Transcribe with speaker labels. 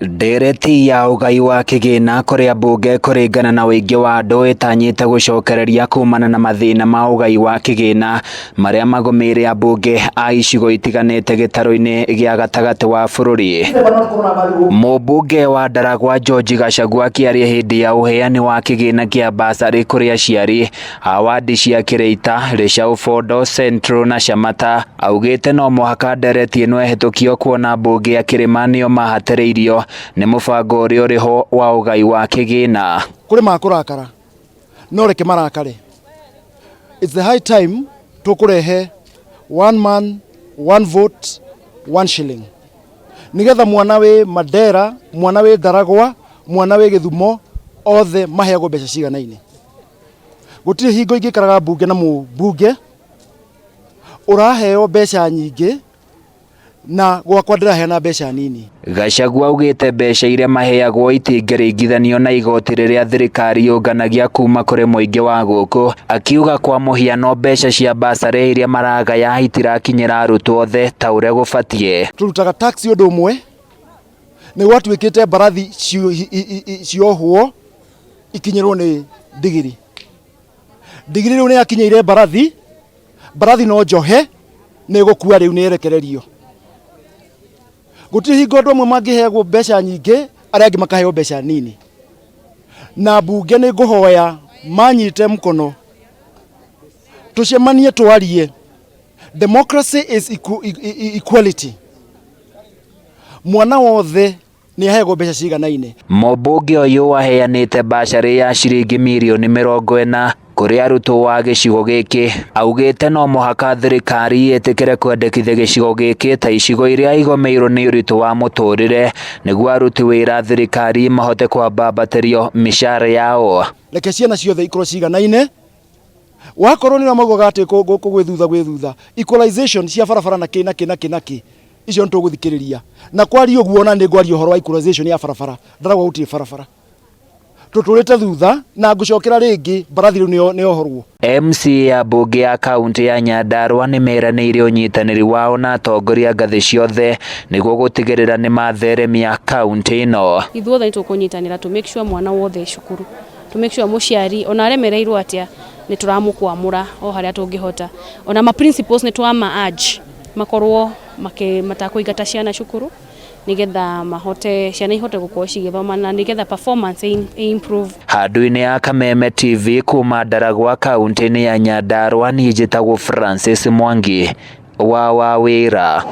Speaker 1: Ndereti ya ũgai wa kĩgĩna kũrĩ Ambunge kuringana na ũingĩ wa andũ ĩtanyĩte gũcokereria kumana na mathĩna ma ũgai wa kĩgĩna marĩa magũmĩire Ambunge a icigo itiganĩte gĩtaru-ini gĩa gatagati wa bururi. Mumbunge wa Ndaragwa Gacagua akĩaria hĩndĩ ya ũheani wa kĩgĩna kĩa basarĩ kũrĩ aciari a wadi cia Kĩrĩita, Rĩcaũ, Central na Shamata, augĩte no mũhaka Ndereti ĩno ĩhĩtũkio kuona Ambunge a Kĩrĩma nĩo mahatĩrĩirio nĩ mũbango ũrĩa ũrĩho wa ũgai wa kĩgĩna.
Speaker 2: Kũrĩ makũrakara no reke marakare. It's the high time tũkũrehe one man, one vote, one shilling. Nigetha mwana wĩ Mandera, mwana wĩ Ndaragwa, mwana wĩ Gĩthumo othe maheagwo mbeca ciganaine. Gũtirĩ hingo ingĩkaraga Ambunge na Mumbunge ũraheo mbeca nyingĩ na gwakwa ndĩraheana mbeca nini.
Speaker 1: Gacagua augĩte mbeca iria maheagwo itingĩringithanio na igoti rĩrĩa thirikari yũnganagia kuma kũrĩ mũingĩ wa gũkũ, akiuga kwa mũhiano mbeca cia basarĩ iria maragaya itirakinyĩra arutwo othe ta ũrĩa gũbatiĩ.
Speaker 2: Turutaga tax ũndũ ũmwe nĩ gwatuĩkĩte mbarathi ciohwo ikinyĩrwo nĩ ndigiri. Ndigiri rĩu nĩ yakinyĩire mbarathi no njohe nĩ gũkua rĩu nĩ yerekererio. Gũtirĩ hingo andũ amwe mangĩheagwo mbeca nyingĩ arĩa angĩ makaheo mbeca nini. Na Ambunge nĩ ngũhoya manyite mkono tucemanie twarie. Democracy is equality. Mwana wothe nĩ aheagwo mbeca ciganaine.
Speaker 1: Mumbunge ũyũ waheanĩte basarĩ ya ciringi mirioni 40 kũrĩ arutwo wa gĩcigo gĩkĩ, augĩte no mũhaka thirikari ĩtĩkĩre kwendekithia gĩcigo gĩkĩ ta icigo iria igũmĩirwo nĩ ũritũ wa mũtũrĩre nĩguo aruti wĩra thirikari mahote kwambatĩrio mĩcara yao.
Speaker 2: Reke ciana ciothe ikorwo ciganaine. Wakorwo nĩ ramaugaga atĩ gwĩthutha equalization cia barabara na kĩ icio nĩtũgũthikĩrĩria. Na kwaria ũguo na nĩ ngwaria ũhoro wa equalization ya barabara. Ndaragwa gũtirĩ barabara. Tutũrĩte thutha na ngũcokera rĩngĩ mbarathi rĩu nĩ ohorwo.
Speaker 1: MC Ambunge ya kaunti ya Nyandarua nĩ meranĩire ũnyitanĩri wao na atongoria ngathĩ ciothe nĩguo gũtigĩrĩra nĩ matheremia kaunti ĩno.
Speaker 3: Ithuothe nĩtũkũnyitanĩra to make sure mwana wothe cukuru, to make sure mũciari ona aremereirwo atĩa nĩ tũramũkwamũra o harĩa tũngĩhota. Ona ma principals nĩ twama urge makorwo matakũingata ciana cukuru nigetha mahote ciana ihote gũkorwo cigĩthoma na nigetha performance improve. Handũ-inĩ ya Kameme TV kuma Ndaragwa kaunti-inĩ ya Nyandarua, niĩ njĩtagwo Francis Mwangi wa wĩra.